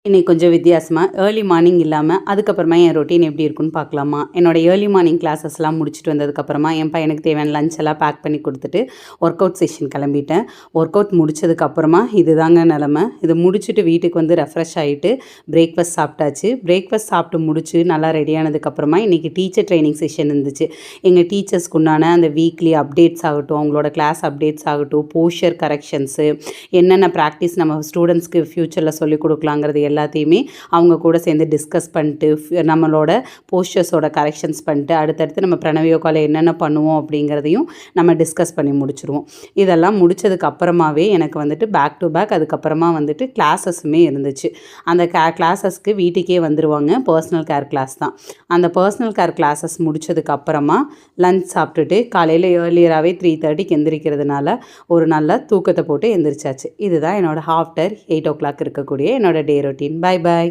இன்னைக்கு கொஞ்சம் வித்தியாசமா ஏர்லி மார்னிங் இல்லாமல் அதுக்கப்புறமா என் ரொட்டீன் எப்படி இருக்குன்னு பார்க்கலாமா? என்னோட ஏர்லி மார்னிங் கிளாஸஸ்லாம் முடிச்சுட்டு வந்ததுக்கப்புறமா என் பையனுக்கு தேவையான லஞ்ச் எல்லாம் பேக் பண்ணி கொடுத்துட்டு ஒர்க் அவுட் செஷன் கிளம்பிட்டேன். ஒர்க் அவுட் முடிச்சதுக்கப்புறமா இதுதாங்க நிலமை. இது முடிச்சுட்டு வீட்டுக்கு வந்து ரெஃப்ரெஷ் ஆகிட்டு பிரேக்ஃபாஸ்ட் சாப்பிட்டாச்சு. பிரேக்ஃபாஸ்ட் சாப்பிட்டு முடிச்சு நல்லா ரெடியானதுக்கப்புறமா இன்றைக்கி டீச்சர் ட்ரைனிங் செஷன் இருந்துச்சு. எங்கள் டீச்சர்ஸ்க்கு உண்டான அந்த வீக்லி அப்டேட்ஸ் ஆகட்டும், அவங்களோட கிளாஸ் அப்டேட்ஸ் ஆகட்டும், போஸ்டர் கரெக்ஷன்ஸு, என்னென்ன ப்ராக்டிஸ் நம்ம ஸ்டூடெண்ட்ஸ்க்கு ஃப்யூச்சரில் சொல்லிக் கொடுக்கலாங்கிறது எல்லாத்தையுமே அவங்க கூட சேர்ந்து டிஸ்கஸ் பண்ணிட்டு நம்மளோட போஸ்டர்ஸோட கரெக்ஷன்ஸ் பண்ணிட்டு அடுத்தடுத்து நம்ம பிரணவ் யோகாவில் என்னென்ன பண்ணுவோம் அப்படிங்கிறதையும் நம்ம டிஸ்கஸ் பண்ணி முடிச்சுருவோம். இதெல்லாம் முடித்ததுக்கு அப்புறமாவே எனக்கு வந்துட்டு பேக் டு பேக் அதுக்கப்புறமா வந்துட்டு கிளாஸஸுமே இருந்துச்சு. அந்த கிளாஸஸ்க்கு வீட்டுக்கே வந்துடுவாங்க. பர்சனல் கேர் கிளாஸ் தான். அந்த பர்சனல் கேர் கிளாஸஸ் முடித்ததுக்கு அப்புறமா லஞ்ச் சாப்பிட்டுட்டு காலையில் ஏர்லியராகவே 3:30க்கு எந்திரிக்கிறதுனால ஒரு நல்ல தூக்கத்தை போட்டு எந்திரிச்சாச்சு. இதுதான் என்னோட ஆஃப்டர் 8 o'clock இருக்கக்கூடிய என்னோட டே ரொட்டீன். Bye bye.